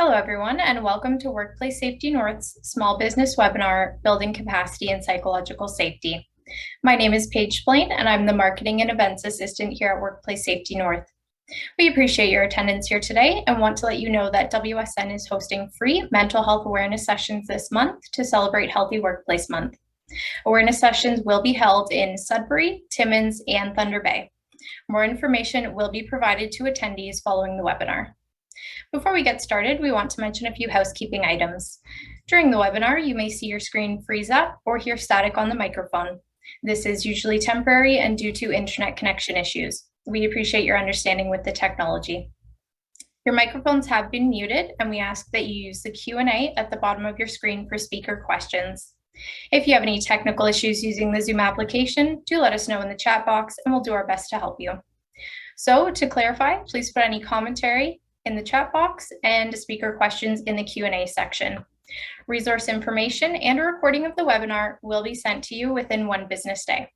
Hello, everyone, and welcome to Workplace Safety North's small business webinar, Building Capacity and Psychological Safety. My name is Paige Blaine, and I'm the Marketing and Events Assistant here at Workplace Safety North. We appreciate your attendance here today and want to let you know that WSN is hosting free mental health awareness sessions this month to celebrate Healthy Workplace Month. Awareness sessions will be held in Sudbury, Timmins, and Thunder Bay. More information will be provided to attendees following the webinar. Before we get started, we want to mention a few housekeeping items. During the webinar, you may see your screen freeze up or hear static on the microphone. This is usually temporary and due to internet connection issues. We appreciate your understanding with the technology. Your microphones have been muted, and we ask that you use the Q&A at the bottom of your screen for speaker questions. If you have any technical issues using the Zoom application, do let us know in the chat box and we'll do our best to help you. So to clarify, please put any commentary in the chat box and speaker questions in the Q&A section. Resource information and a recording of the webinar will be sent to you within 1 business day.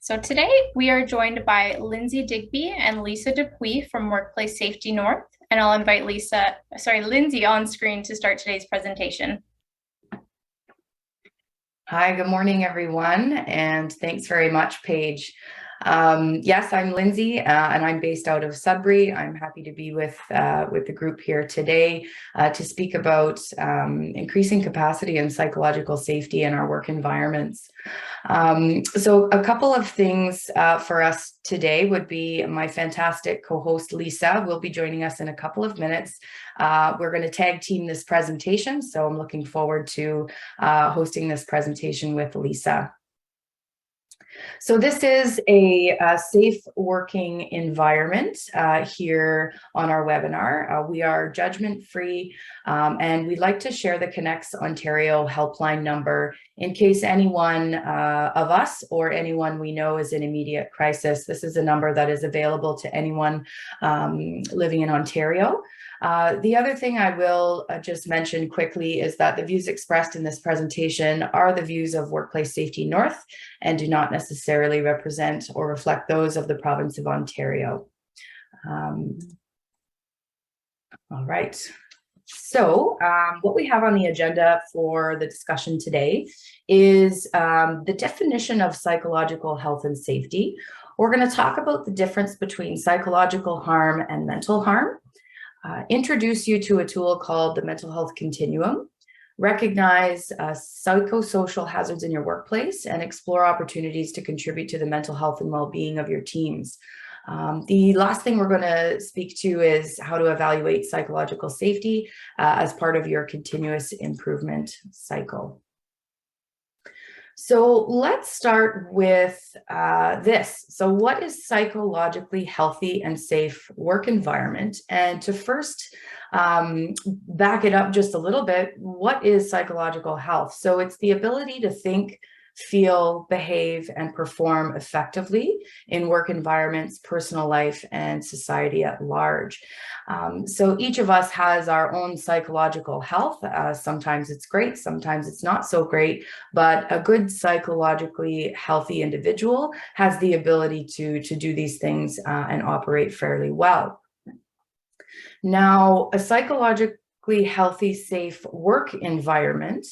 So today we are joined by Digby and Lisa Dupuis from Workplace Safety North, and I'll invite Lindsay on screen to start today's presentation. Hi, good morning, everyone, and thanks very much, Paige. Yes, I'm Lindsay, and I'm based out of Sudbury. I'm happy to be with the group here today to speak about increasing capacity and psychological safety in our work environments. So a couple of things for us today would be my fantastic co-host Lisa will be joining us in a couple of minutes. We're going to tag team this presentation, so I'm looking forward to hosting this presentation with Lisa. So this is a safe working environment here on our webinar. We are judgment-free, and we'd like to share the Connects Ontario helpline number in case anyone of us or anyone we know is in immediate crisis. This is a number that is available to anyone living in Ontario. The other thing I will just mention quickly is that the views expressed in this presentation are the views of Workplace Safety North and do not necessarily represent or reflect those of the province of Ontario. All right. So what we have on the agenda for the discussion today is the definition of psychological health and safety. We're going to talk about the difference between psychological harm and mental harm. Introduce you to a tool called the mental health continuum, recognize psychosocial hazards in your workplace, and explore opportunities to contribute to the mental health and well-being of your teams. The last thing we're going to speak to is how to evaluate psychological safety as part of your continuous improvement cycle. So let's start with this. So what is psychologically healthy and safe work environment? And to first back it up just a little bit, what is psychological health? So it's the ability to think, feel, behave, and perform effectively in work environments, personal life, and society at large. So each of us has our own psychological health. Sometimes it's great, sometimes it's not so great, but a good psychologically healthy individual has the ability to do these things and operate fairly well. Now, a psychologically healthy, safe work environment,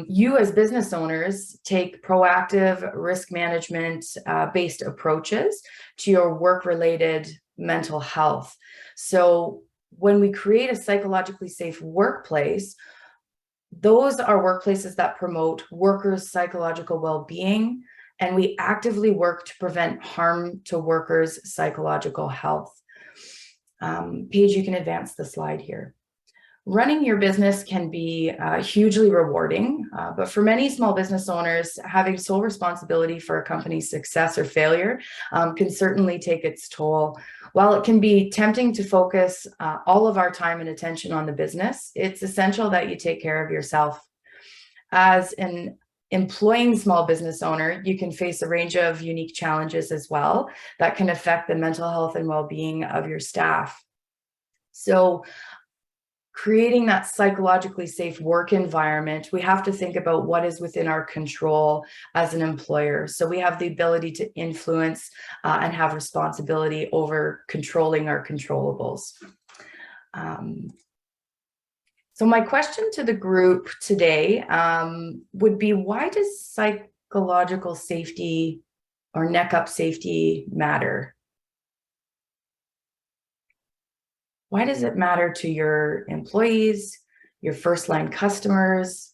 you as business owners take proactive risk management based approaches to your work-related mental health. So when we create a psychologically safe workplace, those are workplaces that promote workers' psychological well-being, and we actively work to prevent harm to workers' psychological health. Paige, you can advance the slide here. Running your business can be hugely rewarding, but for many small business owners, having sole responsibility for a company's success or failure can certainly take its toll. While it can be tempting to focus all of our time and attention on the business, it's essential that you take care of yourself. As an employing small business owner, you can face a range of unique challenges as well that can affect the mental health and well-being of your staff. So creating that psychologically safe work environment, we have to think about what is within our control as an employer. So we have the ability to influence and have responsibility over controlling our controllables. So my question to the group today would be, why does psychological safety or neck up safety matter? Why does it matter to your employees, your first line customers?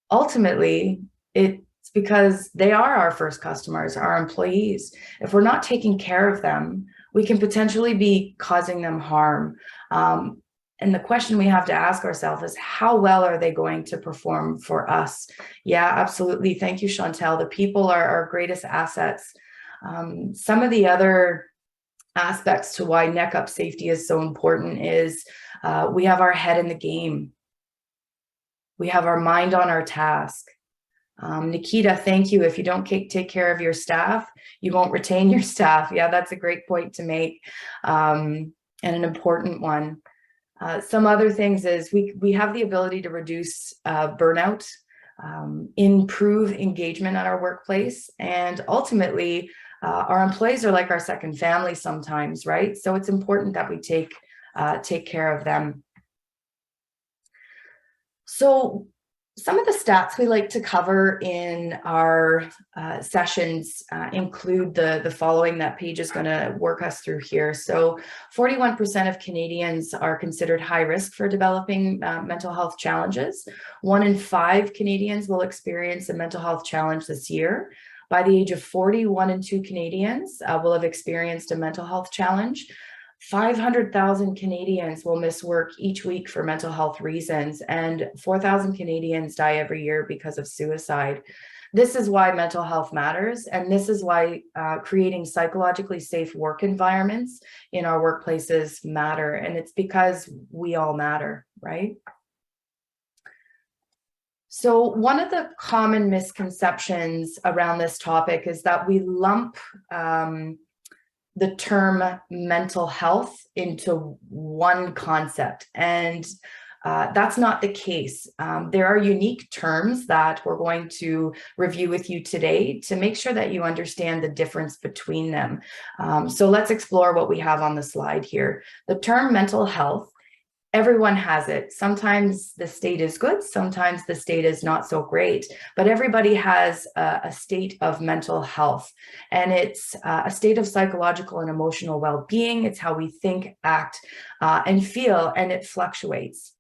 Ultimately, it's because they are our first customers, our employees. If we're not taking care of them, we can potentially be causing them harm. And the question we have to ask ourselves is, how well are they going to perform for us? Yeah, absolutely. Thank you, Chantel. The people are our greatest assets. Some of the other aspects to why neck up safety is so important is we have our head in the game. We have our mind on our task. Nikita, thank you. If you don't take care of your staff, you won't retain your staff. Yeah, that's a great point to make, and an important one. Some other things is we have the ability to reduce burnout, improve engagement at our workplace, and ultimately, our employees are like our second family sometimes, right? So it's important that we take care of them. So some of the stats we like to cover in our sessions include the following that Paige is going to work us through here. So 41% of Canadians are considered high risk for developing mental health challenges. 1 in 5 Canadians will experience a mental health challenge this year. By the age of 40, 1 in 2 Canadians will have experienced a mental health challenge. 500,000 Canadians will miss work each week for mental health reasons, and 4,000 Canadians die every year because of suicide. This is why mental health matters, and this is why creating psychologically safe work environments in our workplaces matter, and it's because we all matter, right? So one of the common misconceptions around this topic is that we lump the term mental health into one concept, and that's not the case. There are unique terms that we're going to review with you today to make sure that you understand the difference between them. So let's explore what we have on the slide here. The term mental health, everyone has it. Sometimes the state is good, sometimes the state is not so great, but everybody has a state of mental health, and it's a state of psychological and emotional well-being. It's how we think, act, and feel, and it fluctuates.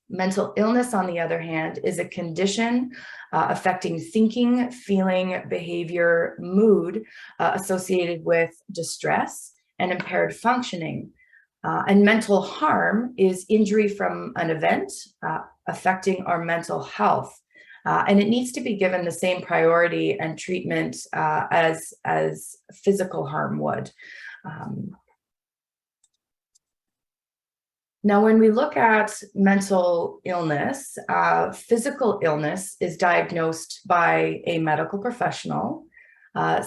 Mental illness, on the other hand, is a condition affecting thinking, feeling, behavior, mood, associated with distress and impaired functioning. And mental harm is injury from an event affecting our mental health. And it needs to be given the same priority and treatment as physical harm would. Now, when we look at mental illness, physical illness is diagnosed by a medical professional.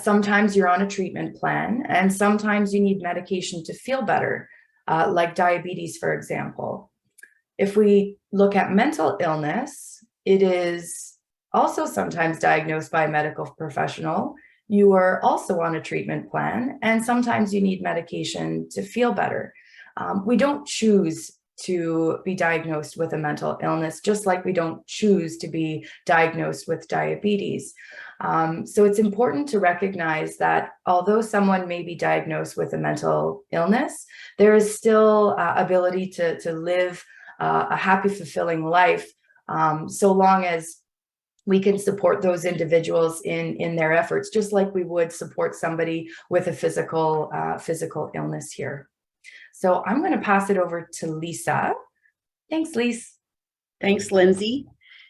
Sometimes you're on a treatment plan, and sometimes you need medication to feel better. Like diabetes, for example. If we look at mental illness, it is also sometimes diagnosed by a medical professional. You are also on a treatment plan, and sometimes you need medication to feel better. We don't choose to be diagnosed with a mental illness, just like we don't choose to be diagnosed with diabetes. So it's important to recognize that although someone may be diagnosed with a mental illness, there is still ability to live a happy, fulfilling life, so long as we can support those individuals in their efforts, just like we would support somebody with a physical illness here. So I'm going to pass it over to Lisa. Thanks, Lisa. Thanks, Lindsay.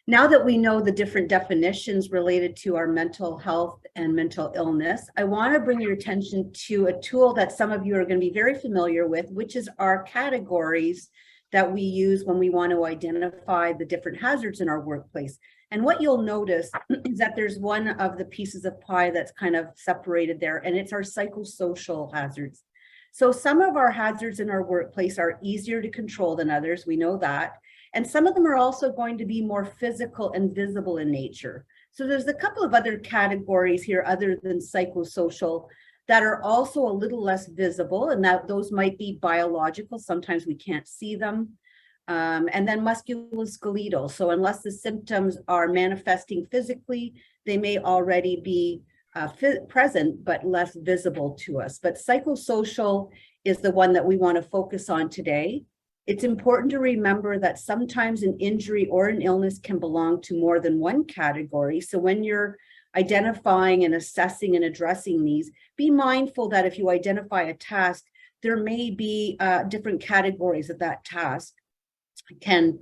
Now that we know the different definitions related to our mental health and mental illness, I want to bring your attention to a tool that some of you are going to be very familiar with, which is our categories that we use when we want to identify the different hazards in our workplace. And what you'll notice is that there's one of the pieces of pie that's kind of separated there, and it's our psychosocial hazards. So some of our hazards in our workplace are easier to control than others, we know that. And some of them are also going to be more physical and visible in nature. So there's a couple of other categories here other than psychosocial that are also a little less visible, and that those might be biological. Sometimes we can't see them. And then musculoskeletal. So unless the symptoms are manifesting physically, they may already be present, but less visible to us. But psychosocial is the one that we want to focus on today. It's important to remember that sometimes an injury or an illness can belong to more than one category. So when you're identifying and assessing and addressing these, be mindful that if you identify a task, there may be different categories of that task can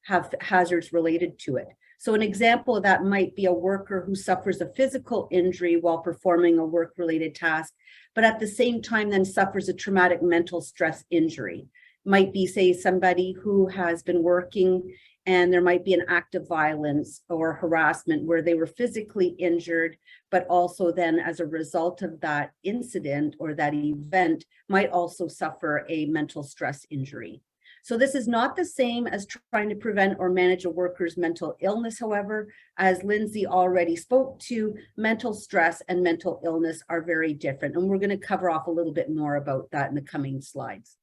have hazards related to it. So an example of that might be a worker who suffers a physical injury while performing a work-related task, but at the same time then suffers a traumatic mental stress injury. Might be, say, somebody who has been working and there might be an act of violence or harassment where they were physically injured, but also then as a result of that incident or that event might also suffer a mental stress injury. So this is not the same as trying to prevent or manage a worker's mental illness. However, as Lindsay already spoke to, mental stress and mental illness are very different. And we're going to cover off a little bit more about that in the coming slides.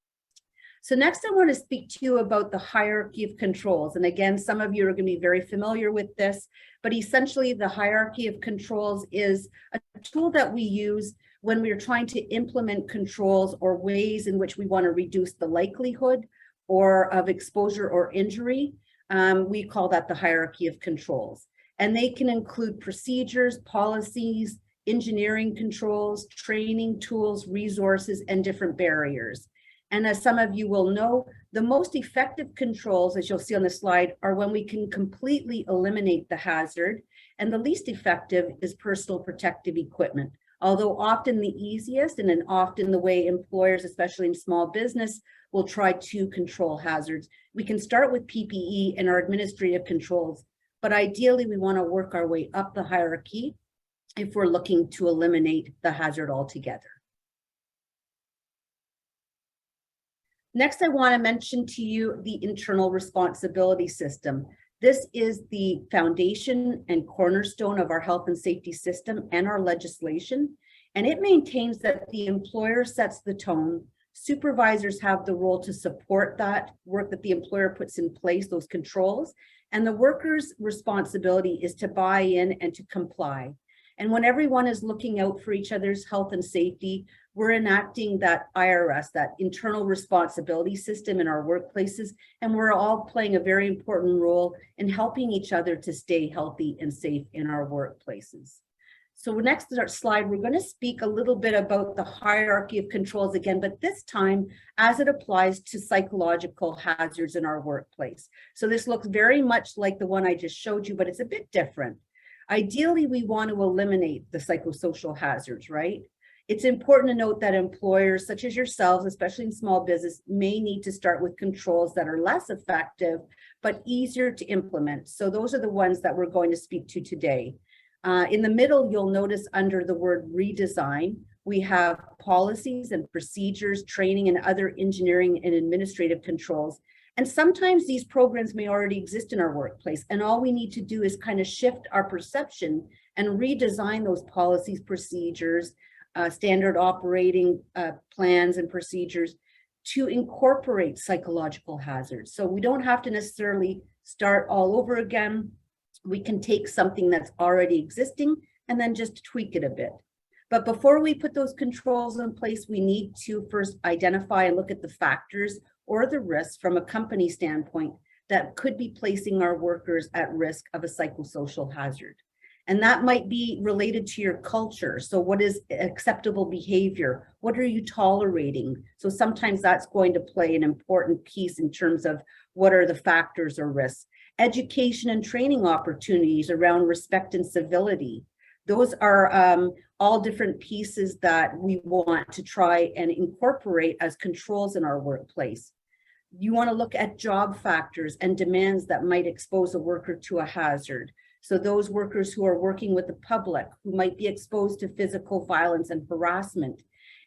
So next I want to speak to you about the hierarchy of controls. And again, some of you are going to be very familiar with this, but essentially the hierarchy of controls is a tool that we use when we're trying to implement controls or ways in which we want to reduce the likelihood or of exposure or injury. We call that the hierarchy of controls. And they can include procedures, policies, engineering controls, training tools, resources, and different barriers. And as some of you will know, the most effective controls, as you'll see on the slide, are when we can completely eliminate the hazard. And the least effective is personal protective equipment. Although often the easiest and then often the way employers, especially in small business, will try to control hazards. We can start with PPE and our administrative controls, but ideally we want to work our way up the hierarchy if we're looking to eliminate the hazard altogether. Next, I want to mention to you the internal responsibility system. This is the foundation and cornerstone of our health and safety system and our legislation, and it maintains that the employer sets the tone. Supervisors have the role to support that work that the employer puts in place, those controls, and the worker's responsibility is to buy in and to comply. And when everyone is looking out for each other's health and safety, we're enacting that IRS, that internal responsibility system in our workplaces, and we're all playing a very important role in helping each other to stay healthy and safe in our workplaces. So next slide, we're going to speak a little bit about the hierarchy of controls again, but this time as it applies to psychological hazards in our workplace. So this looks very much like the one I just showed you, but it's a bit different. Ideally, we want to eliminate the psychosocial hazards, right? It's important to note that employers such as yourselves, especially in small business, may need to start with controls that are less effective, but easier to implement. So those are the ones that we're going to speak to today. In the middle, you'll notice under the word redesign, we have policies and procedures, training, and other engineering and administrative controls. And sometimes these programs may already exist in our workplace, and all we need to do is kind of shift our perception and redesign those policies, procedures, standard operating plans and procedures to incorporate psychological hazards. So we don't have to necessarily start all over again. We can take something that's already existing and then just tweak it a bit. But before we put those controls in place, we need to first identify and look at the factors or the risks from a company standpoint that could be placing our workers at risk of a psychosocial hazard. And that might be related to your culture. So what is acceptable behavior? What are you tolerating? So sometimes that's going to play an important piece in terms of what are the factors or risks. Education and training opportunities around respect and civility. Those are all different pieces that we want to try and incorporate as controls in our workplace. You want to look at job factors and demands that might expose a worker to a hazard. So those workers who are working with the public, who might be exposed to physical violence and harassment.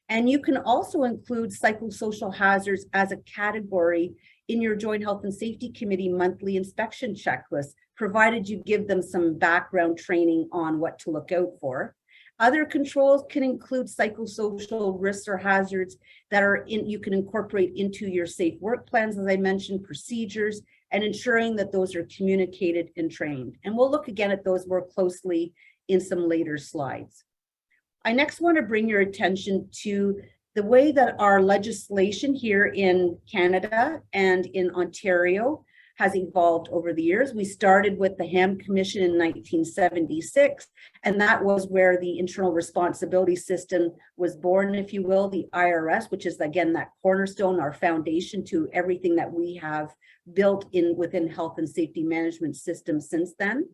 And you can also include psychosocial hazards as a category in your Joint Health and Safety Committee monthly inspection checklist, provided you give them some background training on what to look out for. Other controls can include psychosocial risks or hazards that you can incorporate into your safe work plans, as I mentioned, procedures, and ensuring that those are communicated and trained. And we'll look again at those more closely in some later slides. I next want to bring your attention to the way that our legislation here in Canada and in Ontario has evolved over the years. We started with the Ham Commission in 1976, and that was where the internal responsibility system was born, if you will, the IRS, which is again that cornerstone, our foundation to everything that we have built within health and safety management systems since then.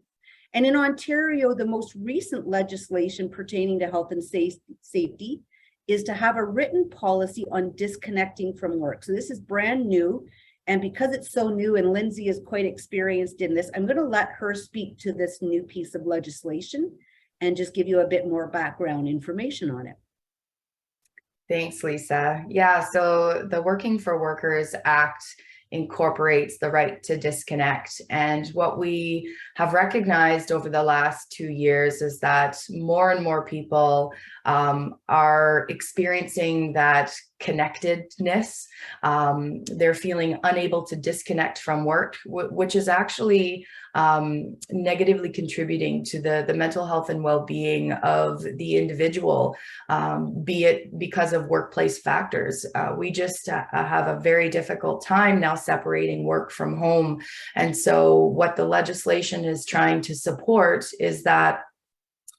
And in Ontario, the most recent legislation pertaining to health and safety is to have a written policy on disconnecting from work. So this is brand new. And because it's so new and Lindsay is quite experienced in this, I'm going to let her speak to this new piece of legislation and just give you a bit more background information on it. Thanks, Lisa. Yeah, so the Working for Workers Act incorporates the right to disconnect. And what we have recognized over the last 2 years is that more and more people are experiencing that connectedness. They're feeling unable to disconnect from work, which is actually negatively contributing to the mental health and well-being of the individual, be it because of workplace factors. We just have a very difficult time now separating work from home. And so what the legislation is trying to support is that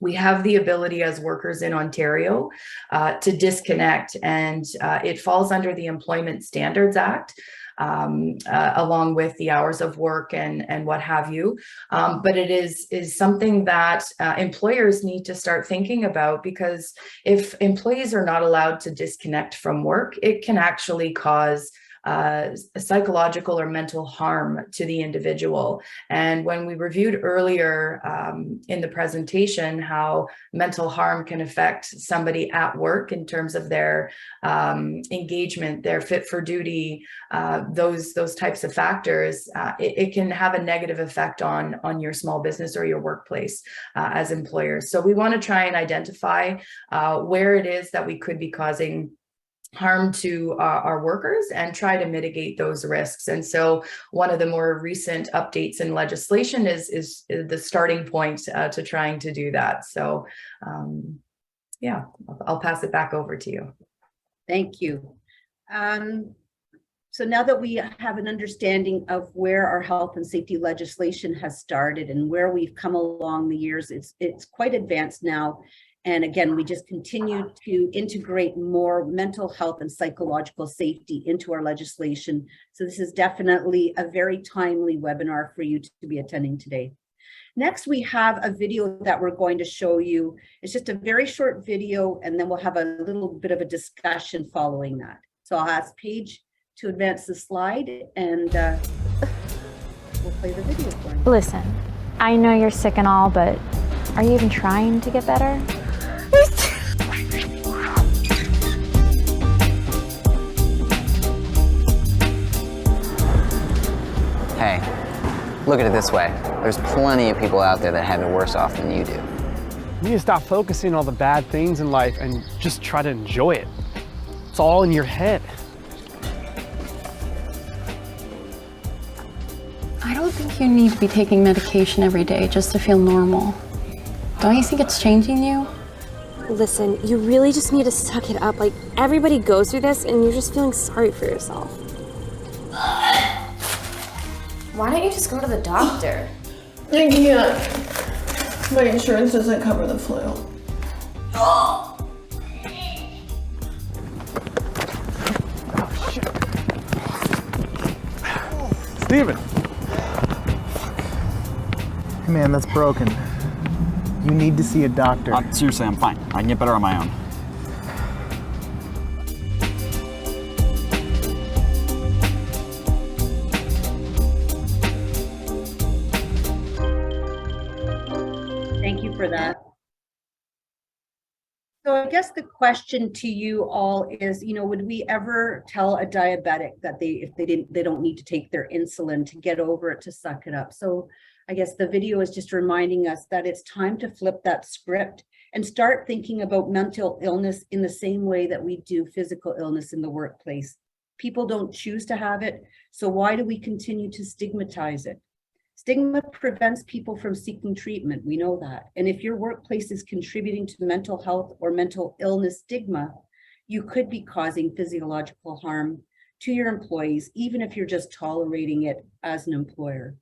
we have the ability as workers in Ontario to disconnect, and it falls under the Employment Standards Act, along with the hours of work and what have you. But it is something that employers need to start thinking about, because if employees are not allowed to disconnect from work, it can actually cause psychological or mental harm to the individual. And when we reviewed earlier in the presentation how mental harm can affect somebody at work in terms of their engagement, their fit for duty, those types of factors, it can have a negative effect on your small business or your workplace as employers. So we want to try and identify where it is that we could be causing harm to our workers and try to mitigate those risks. And so one of the more recent updates in legislation is the starting point to trying to do that. So yeah, I'll pass it back over to you. Thank you. So now that we have an understanding of where our health and safety legislation has started and where we've come along the years, it's quite advanced now. And again, we just continue to integrate more mental health and psychological safety into our legislation. So this is definitely a very timely webinar for you to be attending today. Next, we have a video that we're going to show you. It's just a very short video, and then we'll have a little bit of a discussion following that. So I'll ask Paige to advance the slide, and we'll play the video for you. Listen, I know you're sick and all, but are you even trying to get better? Hey, look at it this way. There's plenty of people out there that have it worse off than you do. You need to stop focusing on all the bad things in life and just try to enjoy it. It's all in your head. I don't think you need to be taking medication every day just to feel normal. Don't you think it's changing you? Listen, you really just need to suck it up. Like, everybody goes through this and you're just feeling sorry for yourself. Why don't you just go to the doctor? I can't. My insurance doesn't cover the flu. Oh, shit. Steven! Hey man, that's broken. You need to see a doctor. Seriously, I'm fine. I can get better on my own. Thank you for that. So I guess the question to you all is, would we ever tell a diabetic that if they don't need to take their insulin to get over it, to suck it up? So I guess the video is just reminding us that it's time to flip that script and start thinking about mental illness in the same way that we do physical illness in the workplace. People don't choose to have it, so why do we continue to stigmatize it? Stigma prevents people from seeking treatment, we know that. And if your workplace is contributing to mental health or mental illness stigma, you could be causing physiological harm to your employees, even if you're just tolerating it as an employer.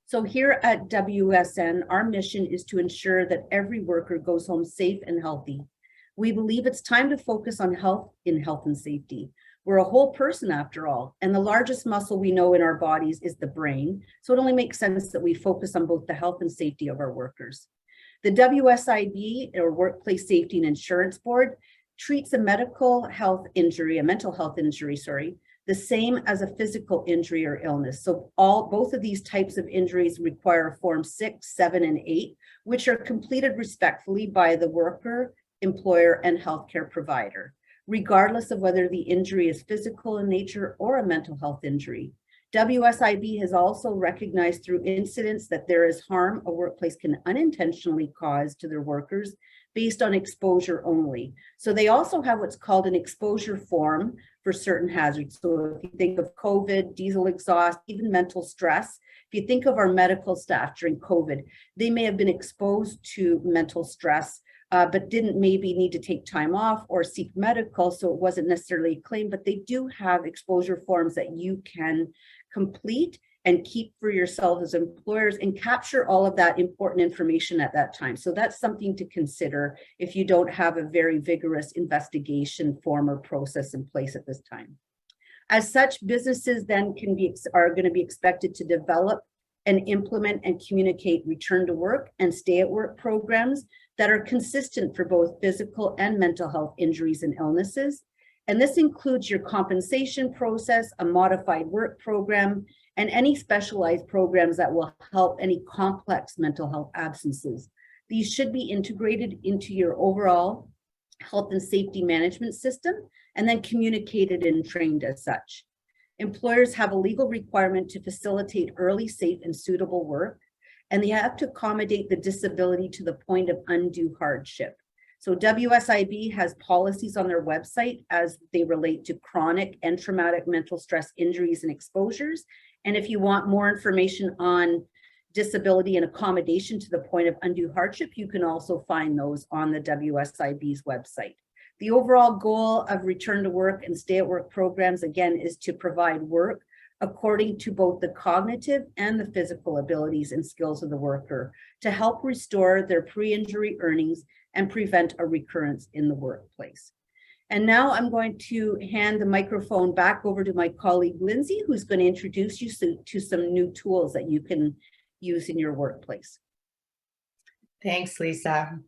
So here at WSN, our mission is to ensure that every worker goes home safe and healthy. We believe it's time to focus on health in health and safety. We're a whole person after all, and the largest muscle we know in our bodies is the brain. So it only makes sense that we focus on both the health and safety of our workers. The WSIB, or Workplace Safety and Insurance Board, treats a mental health injury, the same as a physical injury or illness. So both of these types of injuries require Form 6, 7, and 8, which are completed respectfully by the worker, employer, and healthcare provider, regardless of whether the injury is physical in nature or a mental health injury. WSIB has also recognized through incidents that there is harm a workplace can unintentionally cause to their workers based on exposure only. So they also have what's called an exposure form for certain hazards. So if you think of COVID, diesel exhaust, even mental stress, if you think of our medical staff during COVID, they may have been exposed to mental stress, but didn't maybe need to take time off or seek medical, so it wasn't necessarily a claim, but they do have exposure forms that you can complete and keep for yourself as employers and capture all of that important information at that time. So that's something to consider if you don't have a very vigorous investigation form or process in place at this time. As such, businesses then are going to be expected to develop and implement and communicate return to work and stay at work programs that are consistent for both physical and mental health injuries and illnesses. And this includes your compensation process, a modified work program, and any specialized programs that will help any complex mental health absences. These should be integrated into your overall health and safety management system and then communicated and trained as such. Employers have a legal requirement to facilitate early, safe, and suitable work, and they have to accommodate the disability to the point of undue hardship. So WSIB has policies on their website as they relate to chronic and traumatic mental stress injuries and exposures. And if you want more information on disability and accommodation to the point of undue hardship, you can also find those on the WSIB's website. The overall goal of return to work and stay at work programs, again, is to provide work according to both the cognitive and the physical abilities and skills of the worker to help restore their pre-injury earnings and prevent a recurrence in the workplace. And now I'm going to hand the microphone back over to my colleague, Lindsay, who's going to introduce you to some new tools that you can use in your workplace. Thanks, Lisa.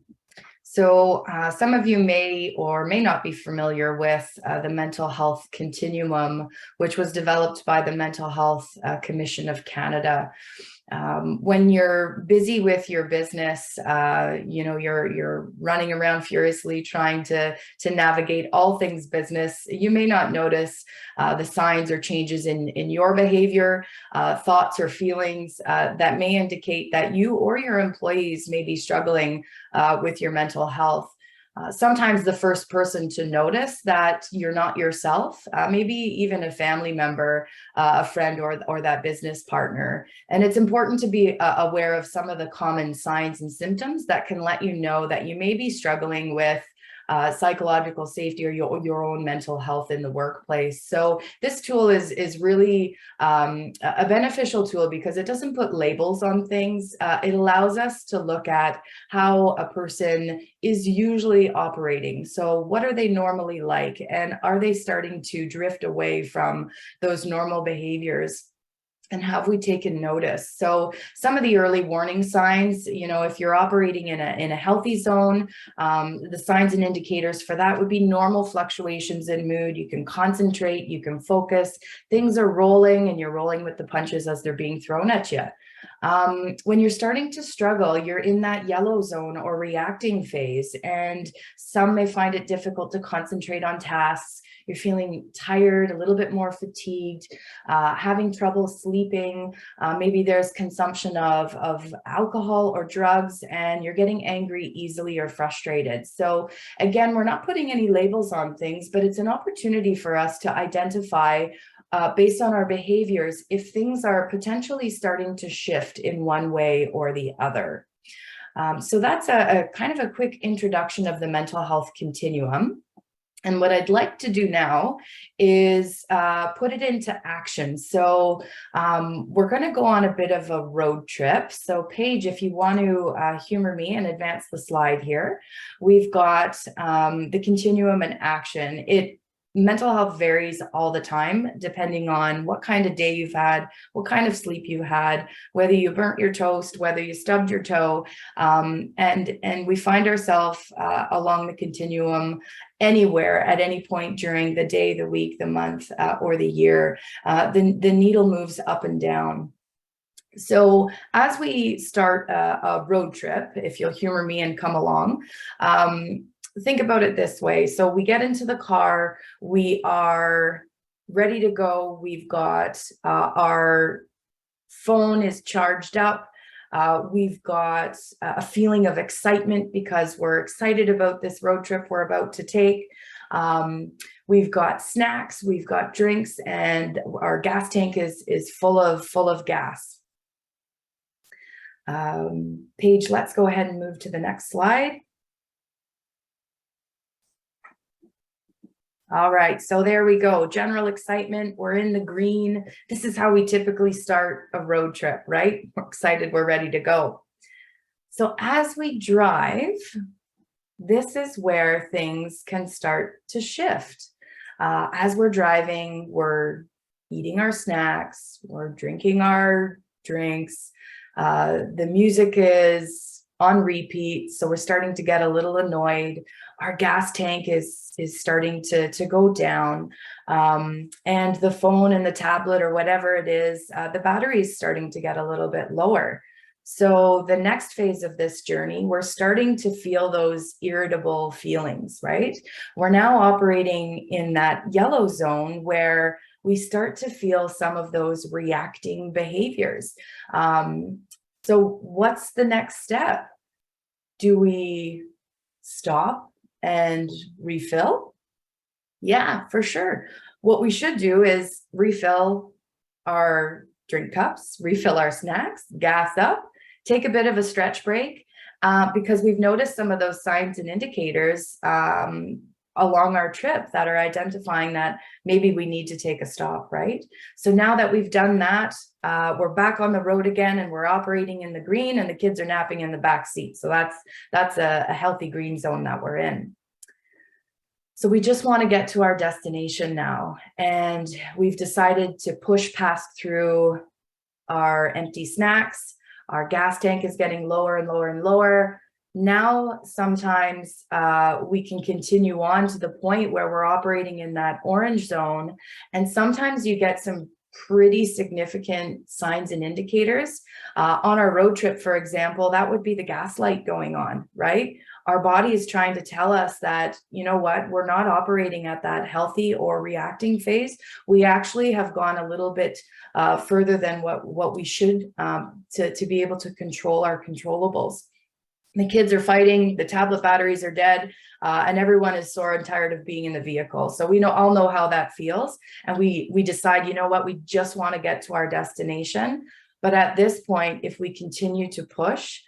So some of you may or may not be familiar with the mental health continuum, which was developed by the Mental Health Commission of Canada. When you're busy with your business, you're running around furiously trying to navigate all things business. You may not notice the signs or changes in your behavior, thoughts or feelings that may indicate that you or your employees may be struggling with your mental health. Sometimes the first person to notice that you're not yourself, maybe even a family member, a friend, or that business partner. And it's important to be aware of some of the common signs and symptoms that can let you know that you may be struggling with psychological safety or your own mental health in the workplace. So this tool is really a beneficial tool because it doesn't put labels on things. It allows us to look at how a person is usually operating. So what are they normally like? And are they starting to drift away from those normal behaviors? And have we taken notice? So some of the early warning signs, if you're operating in a healthy zone, the signs and indicators for that would be normal fluctuations in mood. You can concentrate, you can focus, things are rolling and you're rolling with the punches as they're being thrown at you. When you're starting to struggle, you're in that yellow zone or reacting phase, and some may find it difficult to concentrate on tasks. You're feeling tired, a little bit more fatigued, having trouble sleeping. sleeping, maybe there's consumption of alcohol or drugs, and you're getting angry easily or frustrated. So again, we're not putting any labels on things, but it's an opportunity for us to identify based on our behaviors if things are potentially starting to shift in one way or the other. So that's a kind of a quick introduction of the mental health continuum. And what I'd like to do now is put it into action. So we're going to go on a bit of a road trip. So Paige, if you want to humor me and advance the slide here, we've got the continuum in action. Mental health varies all the time, depending on what kind of day you've had, what kind of sleep you had, whether you burnt your toast, whether you stubbed your toe, and we find ourselves along the continuum anywhere at any point during the day, the week, the month, or the year. The needle moves up and down. So as we start a road trip, if you'll humor me and come along, think about it this way. So we get into the car, we are ready to go. We've got our phone is charged up. We've got a feeling of excitement because we're excited about this road trip we're about to take. We've got snacks, we've got drinks, and our gas tank is full of gas. Paige, let's go ahead and move to the next slide. All right, so there we go. General excitement, we're in the green. This is how we typically start a road trip, right? We're excited, we're ready to go. So as we drive, this is where things can start to shift. As we're driving, we're eating our snacks, we're drinking our drinks. The music is on repeat, so we're starting to get a little annoyed. Our gas tank is starting to go down, and the phone and the tablet or whatever it is, the battery is starting to get a little bit lower. So the next phase of this journey, we're starting to feel those irritable feelings, right? We're now operating in that yellow zone where we start to feel some of those reacting behaviors. So what's the next step? Do we stop and refill? Yeah, for sure. What we should do is refill our drink cups, refill our snacks, gas up, take a bit of a stretch break, because we've noticed some of those signs and indicators along our trip that are identifying that maybe we need to take a stop, right? So now that we've done that, we're back on the road again and we're operating in the green and the kids are napping in the back seat. So that's a healthy green zone that we're in. So we just want to get to our destination now. And we've decided to push past through our empty snacks. Our gas tank is getting lower and lower and lower. Now, sometimes we can continue on to the point where we're operating in that orange zone. And sometimes you get some pretty significant signs and indicators. On our road trip, for example, that would be the gas light going on, right? Our body is trying to tell us that, you know what, we're not operating at that healthy or reacting phase. We actually have gone a little bit further than what we should to be able to control our controllables. The kids are fighting, the tablet batteries are dead, and everyone is sore and tired of being in the vehicle. So we all know how that feels. And we decide, you know what, we just want to get to our destination. But at this point, if we continue to push,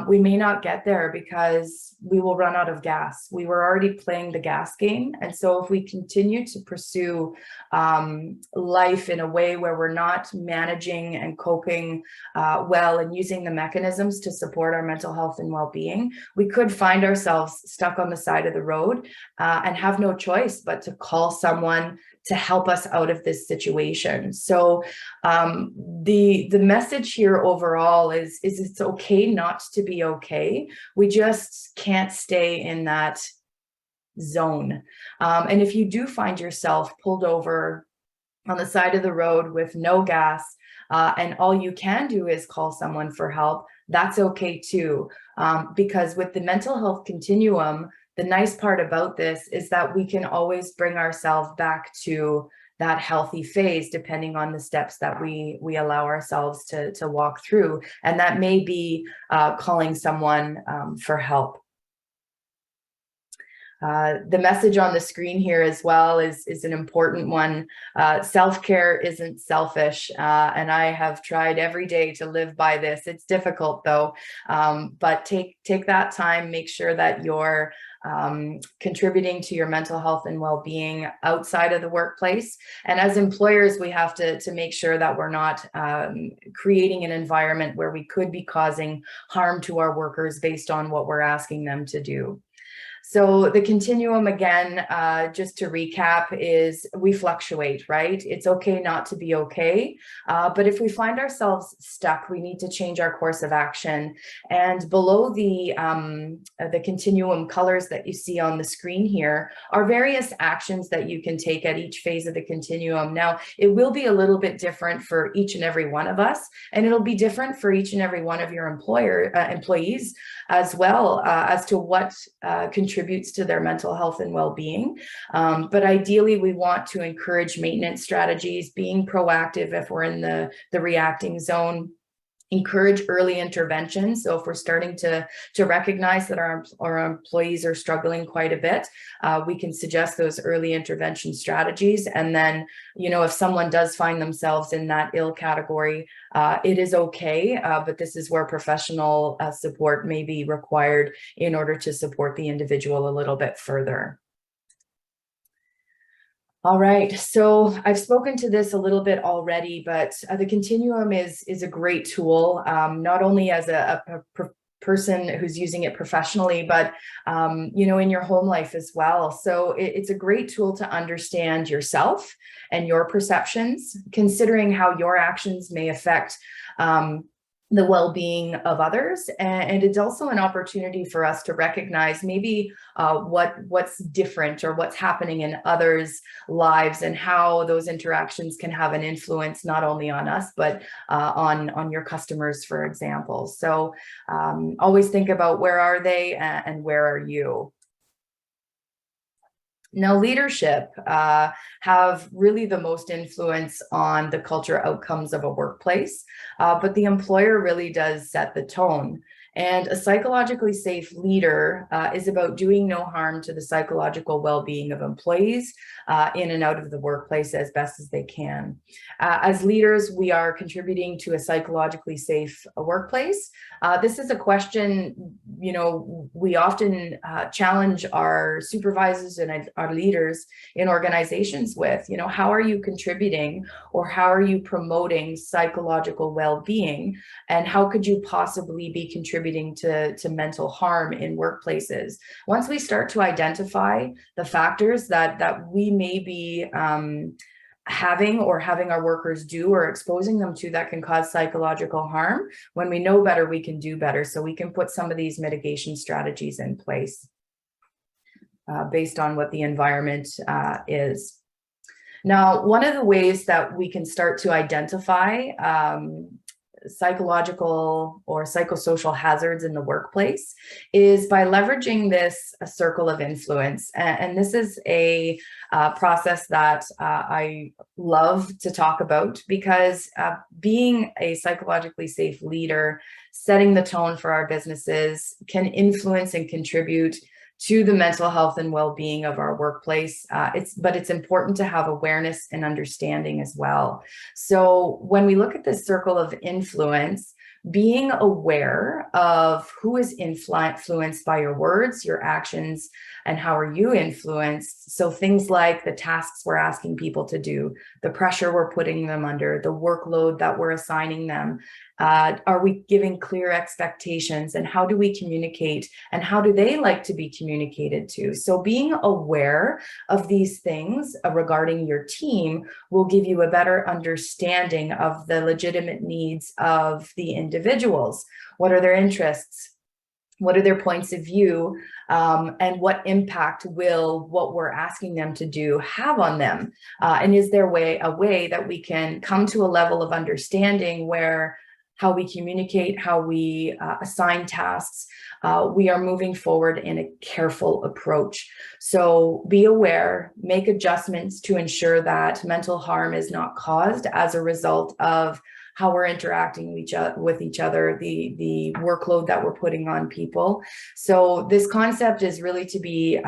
we may not get there because we will run out of gas. We were already playing the gas game. And so if we continue to pursue life in a way where we're not managing and coping well and using the mechanisms to support our mental health and well-being, we could find ourselves stuck on the side of the road and have no choice but to call someone to help us out of this situation. So the message here overall is it's okay not to be okay. We just can't stay in that zone. And if you do find yourself pulled over on the side of the road with no gas, and all you can do is call someone for help, that's okay too. Because with the mental health continuum, the nice part about this is that we can always bring ourselves back to that healthy phase, depending on the steps that we allow ourselves to walk through. And that may be calling someone for help. The message on the screen here as well is an important one. Self-care isn't selfish, and I have tried every day to live by this. It's difficult though, but take that time, make sure that you're contributing to your mental health and well-being outside of the workplace. And as employers, we have to make sure that we're not creating an environment where we could be causing harm to our workers based on what we're asking them to do. So the continuum, again, just to recap, is we fluctuate, right? It's okay not to be okay. But if we find ourselves stuck, we need to change our course of action. And below the continuum colors that you see on the screen here are various actions that you can take at each phase of the continuum. Now, it will be a little bit different for each and every one of us, and it'll be different for each and every one of your employees as well, as to what contributes to their mental health and well-being. But ideally, we want to encourage maintenance strategies, being proactive if we're in the reacting zone, encourage early intervention. So if we're starting to recognize that our employees are struggling quite a bit, we can suggest those early intervention strategies. And then, you know, if someone does find themselves in that ill category, it is okay, but this is where professional support may be required in order to support the individual a little bit further. All right, so I've spoken to this a little bit already, but the continuum is a great tool, not only as a person who's using it professionally, but you know, in your home life as well. So it's a great tool to understand yourself and your perceptions, considering how your actions may affect the well-being of others. And it's also an opportunity for us to recognize maybe what's different or what's happening in others' lives and how those interactions can have an influence not only on us, but on your customers, for example. So always think about where are they and where are you? Now, leadership have really the most influence on the culture outcomes of a workplace, but the employer really does set the tone. And a psychologically safe leader is about doing no harm to the psychological well-being of employees in and out of the workplace as best as they can. As leaders, we are contributing to a psychologically safe workplace. This is a question, you know, we often challenge our supervisors and our leaders in organizations with, you know, how are you contributing or how are you promoting psychological well-being, and how could you possibly be contributing to mental harm in workplaces? Once we start to identify the factors that we may be having our workers do or exposing them to that can cause psychological harm, when we know better, we can do better. So we can put some of these mitigation strategies in place based on what the environment is. Now, one of the ways that we can start to identify psychological or psychosocial hazards in the workplace is by leveraging this circle of influence. And this is a process that I love to talk about, because being a psychologically safe leader, setting the tone for our businesses, can influence and contribute to the mental health and well-being of our workplace. But it's important to have awareness and understanding as well. So when we look at this circle of influence, being aware of who is influenced by your words, your actions, and how are you influenced. So things like the tasks we're asking people to do, the pressure we're putting them under, the workload that we're assigning them. Are we giving clear expectations, and how do we communicate, and how do they like to be communicated to? So being aware of these things regarding your team will give you a better understanding of the legitimate needs of the individuals. What are their interests? What are their points of view? And what impact will what we're asking them to do have on them? And is there a way that we can come to a level of understanding where how we communicate, how we assign tasks. We are moving forward in a careful approach. So be aware, make adjustments to ensure that mental harm is not caused as a result of how we're interacting with each other, the workload that we're putting on people. So this concept is really to be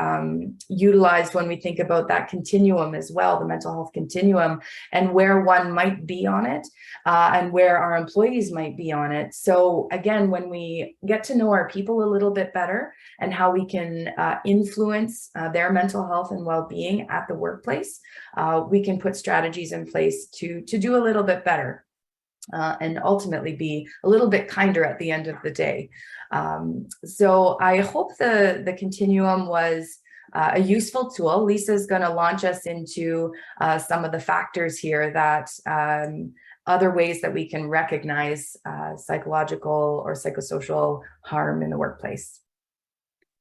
utilized when we think about that continuum as well, the mental health continuum, and where one might be on it, and where our employees might be on it. So again, when we get to know our people a little bit better and how we can influence their mental health and well-being at the workplace, we can put strategies in place to do a little bit better. And ultimately be a little bit kinder at the end of the day. So I hope the continuum was a useful tool. Lisa's going to launch us into some of the factors here that other ways that we can recognize psychological or psychosocial harm in the workplace.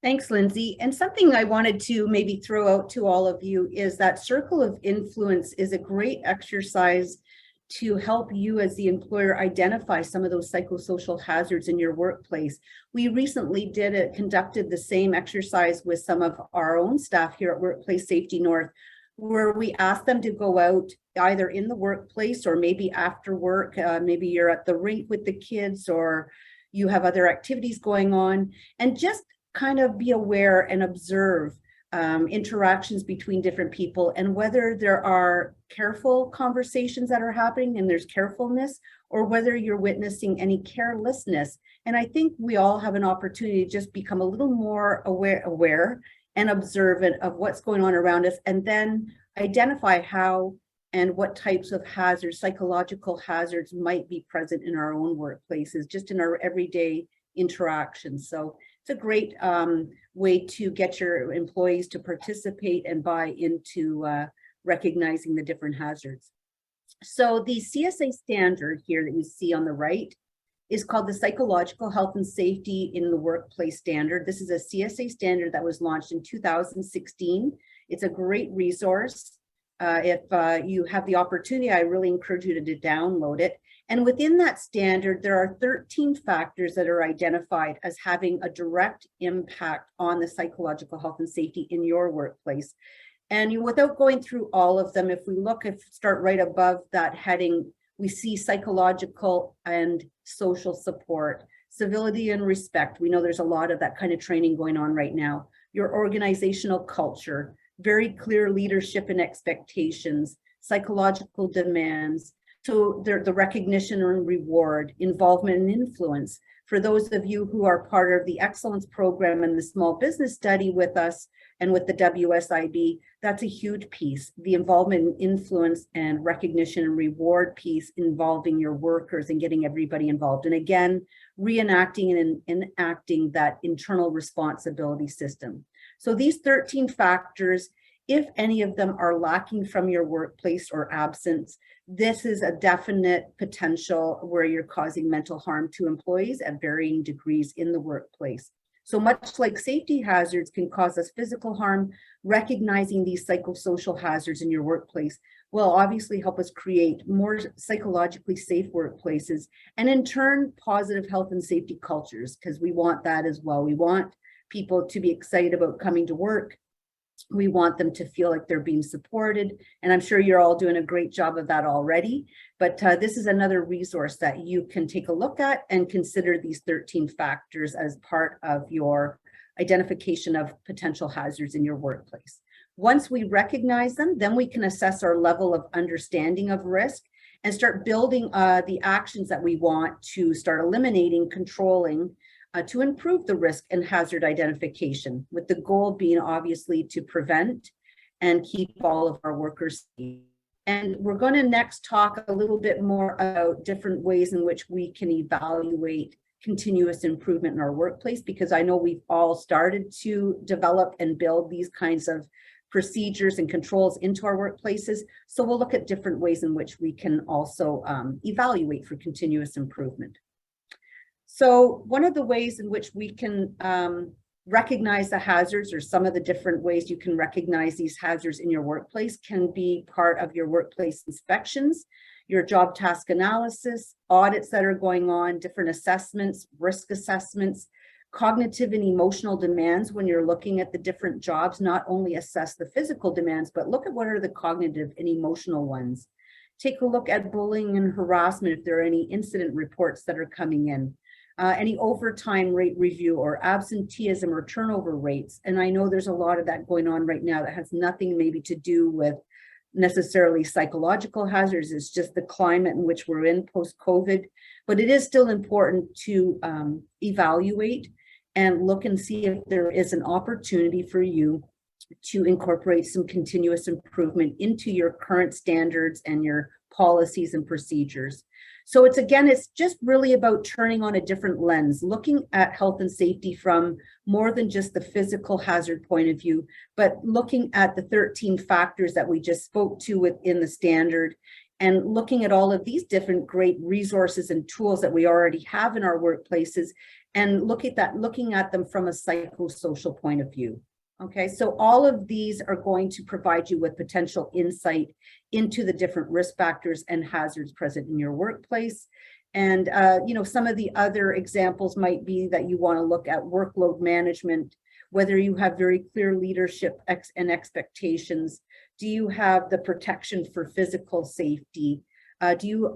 Thanks, Lindsay. And something I wanted to maybe throw out to all of you is that circle of influence is a great exercise to help you as the employer identify some of those psychosocial hazards in your workplace. We recently conducted the same exercise with some of our own staff here at Workplace Safety North, where we asked them to go out either in the workplace or maybe after work. Maybe you're at the rink with the kids or you have other activities going on, and just kind of be aware and observe interactions between different people and whether there are careful conversations that are happening and there's carefulness, or whether you're witnessing any carelessness. And I think we all have an opportunity to just become a little more aware and observant of what's going on around us, and then identify how and what types of hazards, psychological hazards, might be present in our own workplaces, just in our everyday interactions. So it's a great way to get your employees to participate and buy into recognizing the different hazards. So the CSA standard here that you see on the right is called the Psychological Health and Safety in the Workplace Standard. This is a CSA standard that was launched in 2016. It's a great resource. If you have the opportunity, I really encourage you to download it. And within that standard, there are 13 factors that are identified as having a direct impact on the psychological health and safety in your workplace. And without going through all of them, if we start right above that heading, we see psychological and social support, civility and respect. We know there's a lot of that kind of training going on right now. Your organizational culture, very clear leadership and expectations, psychological demands. So the recognition and reward, involvement and influence. For those of you who are part of the excellence program and the small business study with us and with the WSIB, that's a huge piece. The involvement and influence and recognition and reward piece involving your workers and getting everybody involved. And again, reenacting and enacting that internal responsibility system. So these 13 factors, if any of them are lacking from your workplace or absent, this is a definite potential where you're causing mental harm to employees at varying degrees in the workplace. So much like safety hazards can cause us physical harm, recognizing these psychosocial hazards in your workplace will obviously help us create more psychologically safe workplaces, and in turn, positive health and safety cultures, because we want that as well. We want people to be excited about coming to work. We want them to feel like they're being supported. And I'm sure you're all doing a great job of that already. But this is another resource that you can take a look at and consider these 13 factors as part of your identification of potential hazards in your workplace. Once we recognize them, then we can assess our level of understanding of risk and start building the actions that we want to start eliminating, controlling, to improve the risk and hazard identification, with the goal being obviously to prevent and keep all of our workers safe. And we're going to next talk a little bit more about different ways in which we can evaluate continuous improvement in our workplace, because I know we've all started to develop and build these kinds of procedures and controls into our workplaces. So we'll look at different ways in which we can also evaluate for continuous improvement. So one of the ways in which we can recognize the hazards, or some of the different ways you can recognize these hazards in your workplace, can be part of your workplace inspections. your job task analysis, audits that are going on, different assessments, risk assessments, cognitive and emotional demands when you're looking at the different jobs. Not only assess the physical demands, but look at what are the cognitive and emotional ones. Take a look at bullying and harassment if there are any incident reports that are coming in. Any overtime rate review or absenteeism or turnover rates. And I know there's a lot of that going on right now that has nothing maybe to do with necessarily psychological hazards. It's just the climate in which we're in post-COVID. But it is still important to evaluate and look and see if there is an opportunity for you to incorporate some continuous improvement into your current standards and your policies and procedures. So it's just really about turning on a different lens, looking at health and safety from more than just the physical hazard point of view, but looking at the 13 factors that we just spoke to within the standard, and looking at all of these different great resources and tools that we already have in our workplaces, and looking at them from a psychosocial point of view. Okay, so all of these are going to provide you with potential insight into the different risk factors and hazards present in your workplace. And, some of the other examples might be that you want to look at workload management, whether you have very clear leadership and expectations. Do you have the protection for physical safety? Do you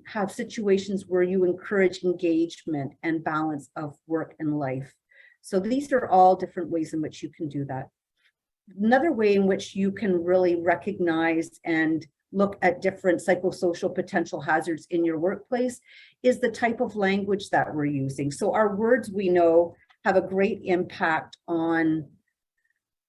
have situations where you encourage engagement and balance of work and life? So these are all different ways in which you can do that. Another way in which you can really recognize and look at different psychosocial potential hazards in your workplace is the type of language that we're using. So our words, we know, have a great impact on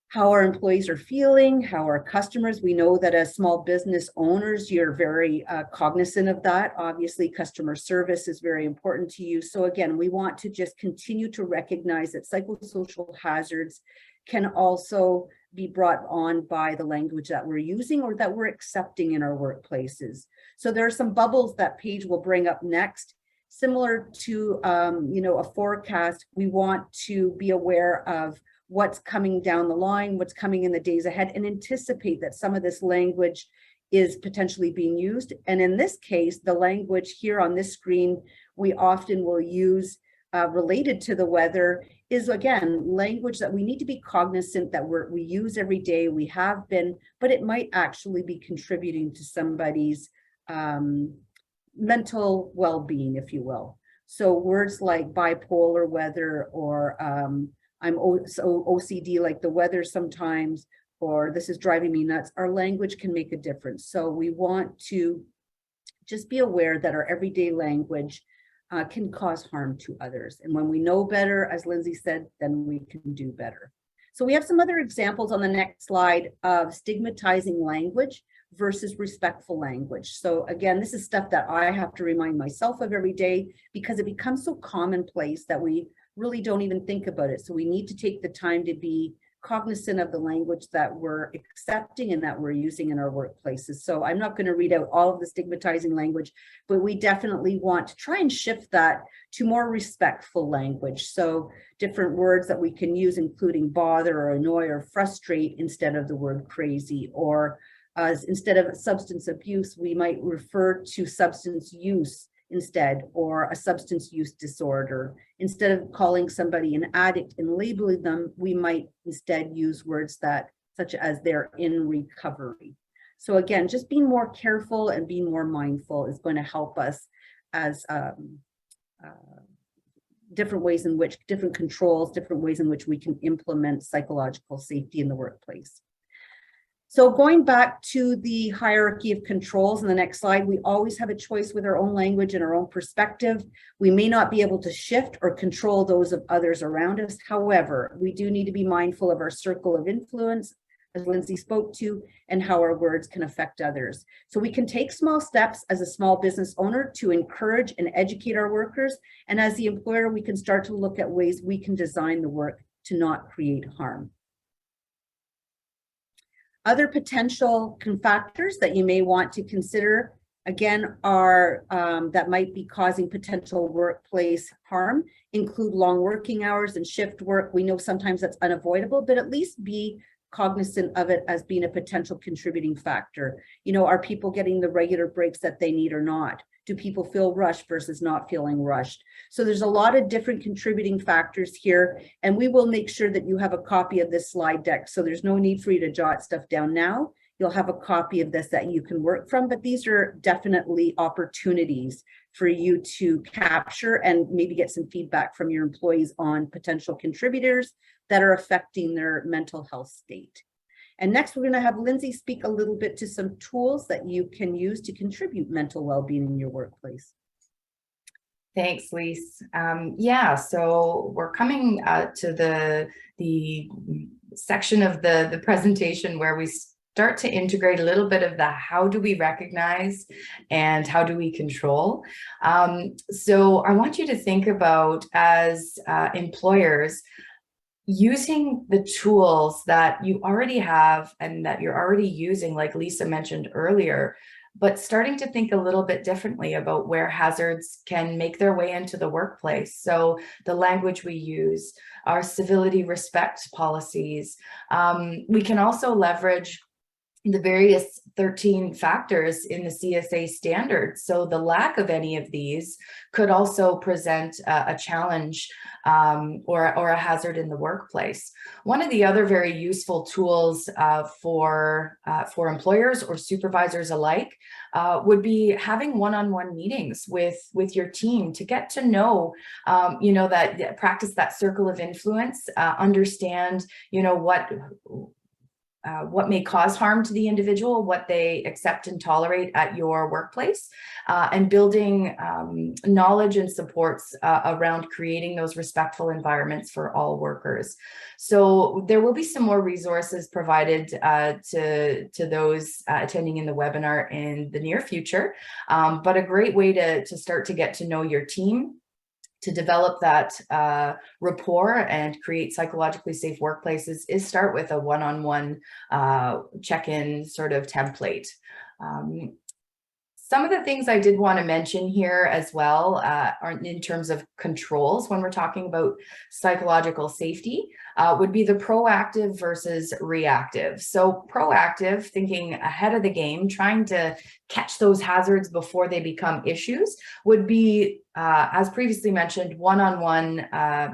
how our employees are feeling, how our customers, we know that as small business owners, you're very cognizant of that. Obviously, customer service is very important to you. So again, we want to just continue to recognize that psychosocial hazards can also be brought on by the language that we're using or that we're accepting in our workplaces. So there are some bubbles that Paige will bring up next. Similar to a forecast, we want to be aware of what's coming down the line, what's coming in the days ahead, and anticipate that some of this language is potentially being used. And in this case, the language here on this screen, we often will use related to the weather is, again, language that we need to be cognizant that we use every day, we have been, but it might actually be contributing to somebody's mental well-being, if you will. So words like bipolar weather, or I'm so OCD like the weather sometimes, or this is driving me nuts, our language can make a difference. So we want to just be aware that our everyday language can cause harm to others. And when we know better, as Lindsay said, then we can do better. So we have some other examples on the next slide of stigmatizing language versus respectful language. So again, this is stuff that I have to remind myself of every day because it becomes so commonplace that we really don't even think about it. So we need to take the time to be cognizant of the language that we're accepting and that we're using in our workplaces. So I'm not going to read out all of the stigmatizing language, but we definitely want to try and shift that to more respectful language. So different words that we can use, including bother or annoy or frustrate instead of the word crazy, or instead of substance abuse, we might refer to substance use instead, or a substance use disorder. Instead of calling somebody an addict and labeling them, we might instead use words such as they're in recovery. So again, just being more careful and being more mindful is going to help us as different ways in which, different controls, different ways in which we can implement psychological safety in the workplace. So going back to the hierarchy of controls in the next slide, we always have a choice with our own language and our own perspective. We may not be able to shift or control those of others around us. However, we do need to be mindful of our circle of influence, as Lindsay spoke to, and how our words can affect others. So we can take small steps as a small business owner to encourage and educate our workers. And as the employer, we can start to look at ways we can design the work to not create harm. Other potential factors that you may want to consider, again, are that might be causing potential workplace harm, include long working hours and shift work. We know sometimes that's unavoidable, but at least be cognizant of it as being a potential contributing factor. You know, are people getting the regular breaks that they need or not? Do people feel rushed versus not feeling rushed? So there's a lot of different contributing factors here, and we will make sure that you have a copy of this slide deck. So there's no need for you to jot stuff down now. You'll have a copy of this that you can work from, but these are definitely opportunities for you to capture and maybe get some feedback from your employees on potential contributors that are affecting their mental health state. And next, we're going to have Lindsay speak a little bit to some tools that you can use to contribute mental well-being in your workplace. Thanks, Lise. Yeah, so we're coming to the section of the presentation where we start to integrate a little bit of the how do we recognize and how do we control. So I want you to think about, as employers, using the tools that you already have and that you're already using, like Lisa mentioned earlier, but starting to think a little bit differently about where hazards can make their way into the workplace. So the language we use, our civility respect policies. We can also leverage the various 13 factors in the CSA standards. So the lack of any of these could also present a challenge or a hazard in the workplace. One of the other very useful tools for employers or supervisors alike would be having one-on-one meetings with your team to get to know, that practice that circle of influence, understand, what may cause harm to the individual, what they accept and tolerate at your workplace, and building knowledge and supports around creating those respectful environments for all workers. So there will be some more resources provided to those attending in the webinar in the near future, but a great way to start to get to know your team, to develop that rapport and create psychologically safe workplaces is start with a one-on-one check-in sort of template. Some of the things I did want to mention here as well are in terms of controls when we're talking about psychological safety would be the proactive versus reactive. So proactive, thinking ahead of the game, trying to catch those hazards before they become issues, would be, as previously mentioned, one-on-one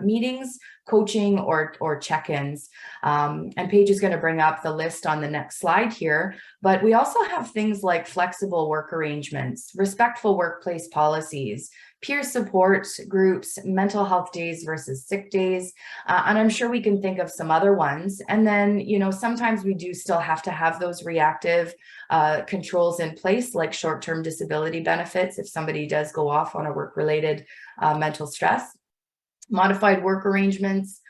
meetings, coaching, or check-ins. And Paige is going to bring up the list on the next slide here. But we also have things like flexible work arrangements, respectful workplace policies, peer support groups, mental health days versus sick days. And I'm sure we can think of some other ones. And then, sometimes we do still have to have those reactive controls in place, like short-term disability benefits if somebody does go off on a work-related mental stress. Modified work arrangements,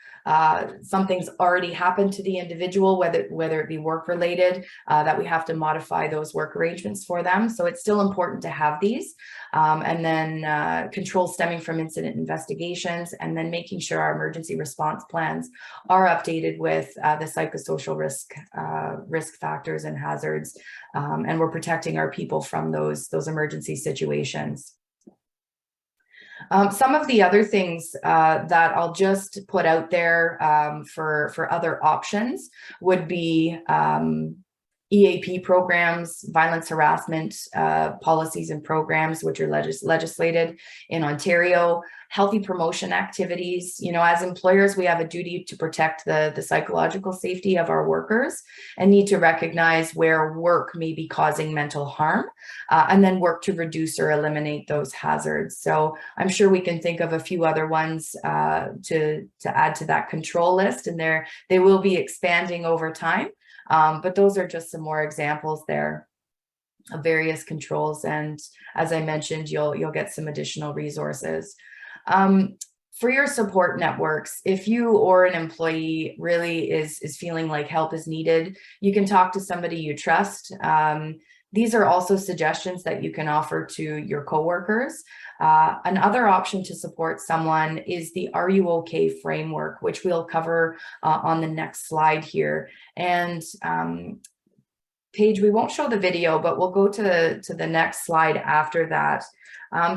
something's already happened to the individual, whether it be work related, that we have to modify those work arrangements for them. So it's still important to have these. And then controls stemming from incident investigations, and then making sure our emergency response plans are updated with the psychosocial risk factors and hazards, and we're protecting our people from those emergency situations. Some of the other things that I'll just put out there for other options would be EAP programs, violence harassment policies and programs, which are legislated in Ontario, healthy promotion activities. As employers, we have a duty to protect the psychological safety of our workers and need to recognize where work may be causing mental harm, and then work to reduce or eliminate those hazards. So I'm sure we can think of a few other ones to add to that control list, and they will be expanding over time. But those are just some more examples there of various controls. And as I mentioned, you'll get some additional resources. For your support networks, if you or an employee really is feeling like help is needed, you can talk to somebody you trust. These are also suggestions that you can offer to your coworkers. Another option to support someone is the Are You Okay framework, which we'll cover on the next slide here. And Paige, we won't show the video, but we'll go to the next slide after that.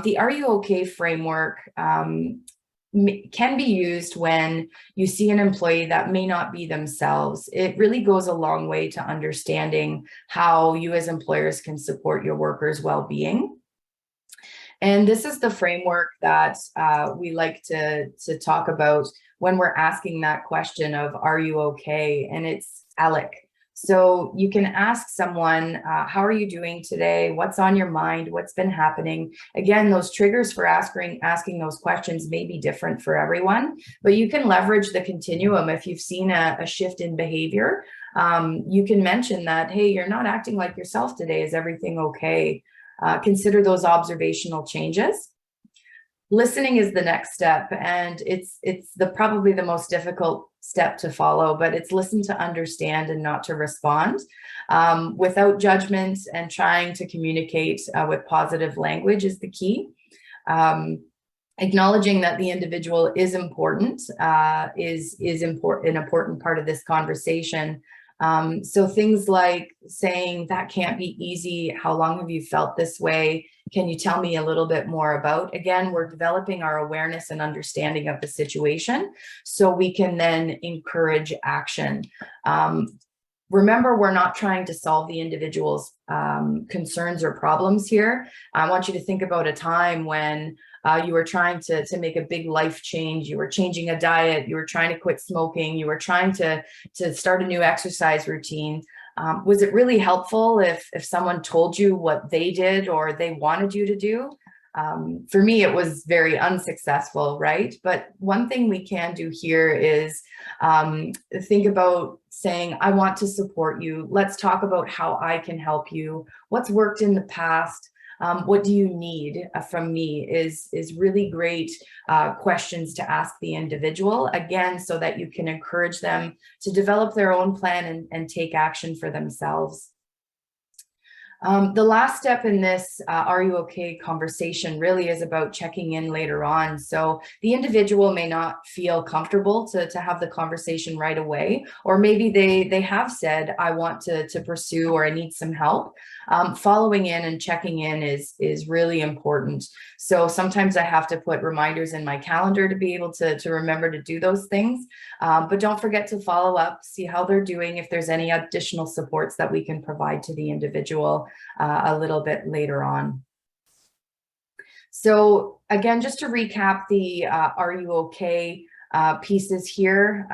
The Are You Okay framework can be used when you see an employee that may not be themselves. It really goes a long way to understanding how you as employers can support your workers' well-being. And this is the framework that we like to talk about when we're asking that question of, are you okay? And it's ALEC. So you can ask someone, how are you doing today? What's on your mind? What's been happening? Again, those triggers for asking those questions may be different for everyone, but you can leverage the continuum. If you've seen a shift in behavior, you can mention that, hey, you're not acting like yourself today. Is everything okay? Consider those observational changes. Listening is the next step, and it's probably the most difficult step to follow, but it's listen to understand and not to respond, without judgment, and trying to communicate with positive language is the key. Acknowledging that the individual is important is an important part of this conversation. So things like saying, that can't be easy. How long have you felt this way? Can you tell me a little bit more about? Again, we're developing our awareness and understanding of the situation so we can then encourage action. Remember, we're not trying to solve the individual's concerns or problems here. I want you to think about a time when you were trying to make a big life change. You were changing a diet. You were trying to quit smoking. You were trying to start a new exercise routine. Was it really helpful if someone told you what they did or they wanted you to do? For me, it was very unsuccessful, right? But one thing we can do here is think about saying, I want to support you. Let's talk about how I can help you. What's worked in the past? What do you need from me is really great questions to ask the individual, again, so that you can encourage them to develop their own plan and take action for themselves. The last step in this are you okay conversation really is about checking in later on. So the individual may not feel comfortable to have the conversation right away, or maybe they have said, I want to pursue, or I need some help. Following in and checking in is really important. So sometimes I have to put reminders in my calendar to be able to remember to do those things. But don't forget to follow up, see how they're doing, if there's any additional supports that we can provide to the individual a little bit later on. So again, just to recap the are you okay pieces here,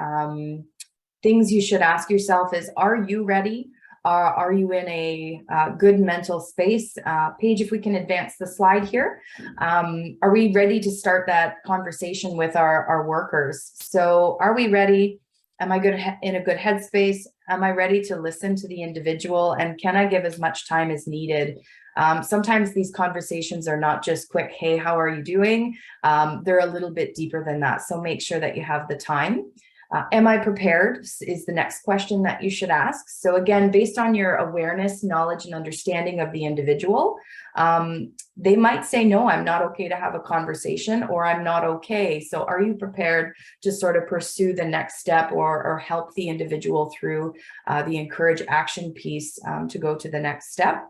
things you should ask yourself is, are you ready? Are you in a good mental space? Paige, if we can advance the slide here. Are we ready to start that conversation with our workers? So are we ready? Am I in a good headspace? Am I ready to listen to the individual? And can I give as much time as needed? Sometimes these conversations are not just quick, hey, how are you doing? They're a little bit deeper than that. So make sure that you have the time. Am I prepared is the next question that you should ask. So again, based on your awareness, knowledge, and understanding of the individual, they might say, no, I'm not okay to have a conversation, or I'm not okay. So are you prepared to sort of pursue the next step or help the individual through the encourage action piece to go to the next step?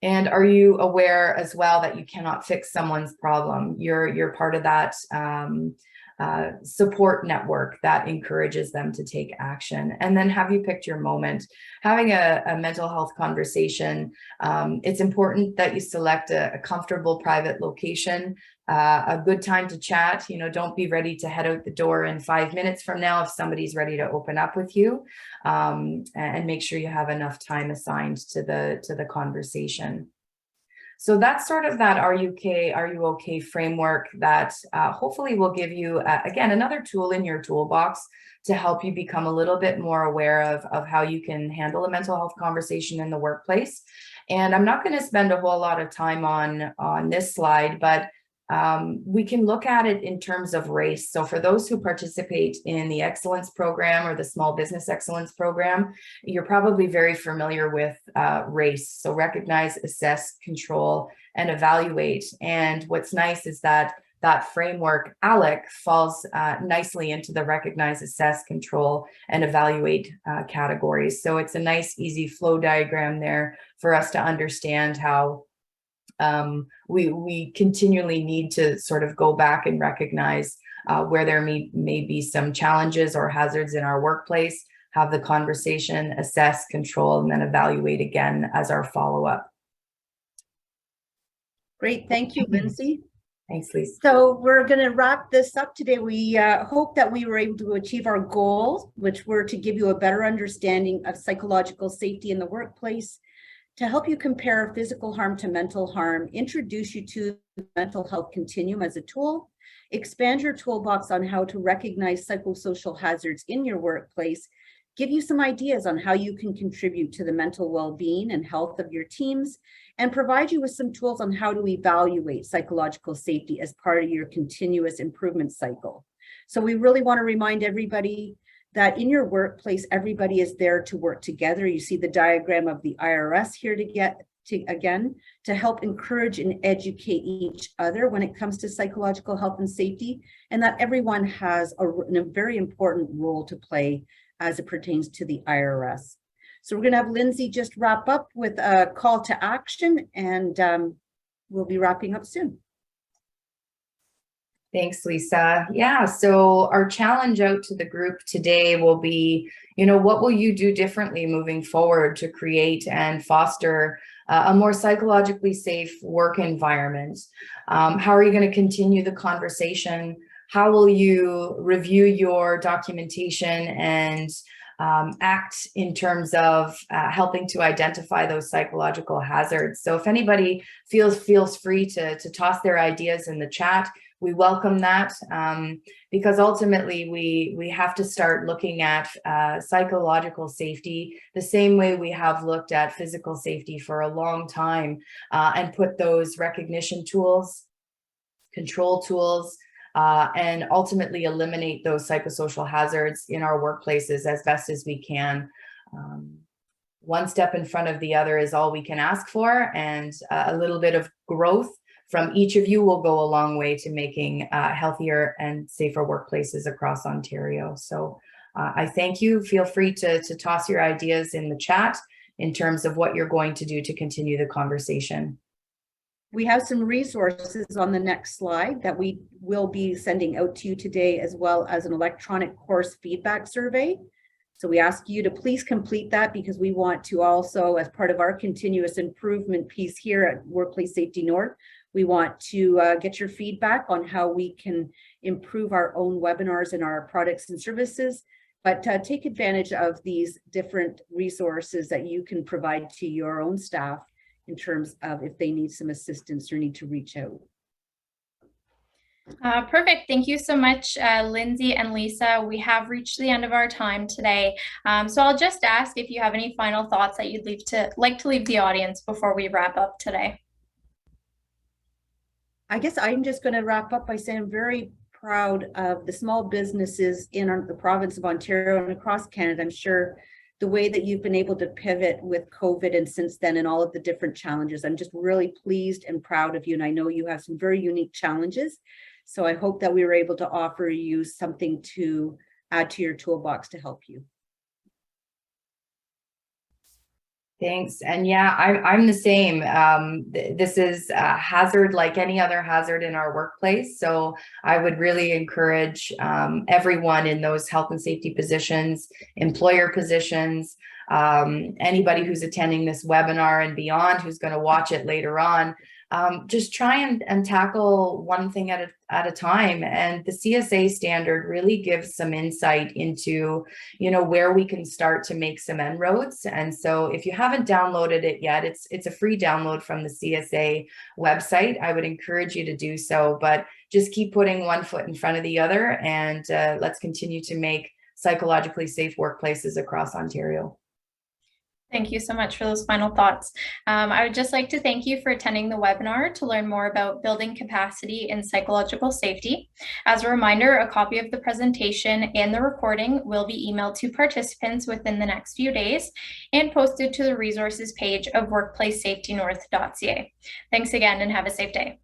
And are you aware as well that you cannot fix someone's problem? You're part of that support network that encourages them to take action. And then have you picked your moment? Having a mental health conversation, it's important that you select a comfortable private location, a good time to chat. You know, don't be ready to head out the door in 5 minutes from now if somebody's ready to open up with you, and make sure you have enough time assigned to the conversation. So that's sort of that are you okay framework that hopefully will give you, again, another tool in your toolbox to help you become a little bit more aware of how you can handle a mental health conversation in the workplace. And I'm not going to spend a whole lot of time on this slide, but we can look at it in terms of race. So for those who participate in the excellence program or the small business excellence program, you're probably very familiar with race. So recognize, assess, control, and evaluate. And what's nice is that framework, ALEC, falls nicely into the recognize, assess, control, and evaluate categories. So it's a nice, easy flow diagram there for us to understand how we continually need to sort of go back and recognize where there may be some challenges or hazards in our workplace, have the conversation, assess, control, and then evaluate again as our follow-up. Great, thank you, Lindsay. Thanks, Lisa. So we're going to wrap this up today. We hope that we were able to achieve our goals, which were to give you a better understanding of psychological safety in the workplace, to help you compare physical harm to mental harm, introduce you to the mental health continuum as a tool, expand your toolbox on how to recognize psychosocial hazards in your workplace, give you some ideas on how you can contribute to the mental well-being and health of your teams, and provide you with some tools on how to evaluate psychological safety as part of your continuous improvement cycle. So we really want to remind everybody that in your workplace, everybody is there to work together. You see the diagram of the IRS here to help encourage and educate each other when it comes to psychological health and safety, and that everyone has a very important role to play as it pertains to the IRS. So we're going to have Lindsay just wrap up with a call to action, and we'll be wrapping up soon. Thanks, Lisa. Yeah, so our challenge out to the group today will be, what will you do differently moving forward to create and foster a more psychologically safe work environment? How are you going to continue the conversation? How will you review your documentation and act in terms of helping to identify those psychological hazards? So if anybody feels free to toss their ideas in the chat, we welcome that, because ultimately we have to start looking at psychological safety the same way we have looked at physical safety for a long time, and put those recognition tools, control tools, and ultimately eliminate those psychosocial hazards in our workplaces as best as we can. One step in front of the other is all we can ask for, and a little bit of growth from each of you will go a long way to making healthier and safer workplaces across Ontario. So I thank you. Feel free to toss your ideas in the chat in terms of what you're going to do to continue the conversation. We have some resources on the next slide that we will be sending out to you today, as well as an electronic course feedback survey. So we ask you to please complete that, because we want to also, as part of our continuous improvement piece here at Workplace Safety North, we want to get your feedback on how we can improve our own webinars and our products and services, but take advantage of these different resources that you can provide to your own staff in terms of if they need some assistance or need to reach out. Perfect. Thank you so much, Lindsay and Lisa. We have reached the end of our time today. So I'll just ask if you have any final thoughts that you'd like to leave the audience before we wrap up today. I guess I'm just going to wrap up by saying I'm very proud of the small businesses in the province of Ontario and across Canada. I'm sure the way that you've been able to pivot with COVID and since then, and all of the different challenges. I'm just really pleased and proud of you. And I know you have some very unique challenges. So I hope that we were able to offer you something to add to your toolbox to help you. Thanks. And yeah, I'm the same. This is a hazard like any other hazard in our workplace. So I would really encourage everyone in those health and safety positions, employer positions, anybody who's attending this webinar and beyond, who's going to watch it later on, just try and tackle one thing at a time. And the CSA standard really gives some insight into, where we can start to make some inroads. And so if you haven't downloaded it yet, it's a free download from the CSA website. I would encourage you to do so, but just keep putting one foot in front of the other, and let's continue to make psychologically safe workplaces across Ontario. Thank you so much for those final thoughts. I would just like to thank you for attending the webinar to learn more about building capacity in psychological safety. As a reminder, a copy of the presentation and the recording will be emailed to participants within the next few days and posted to the resources page of workplacesafetynorth.ca. Thanks again and have a safe day.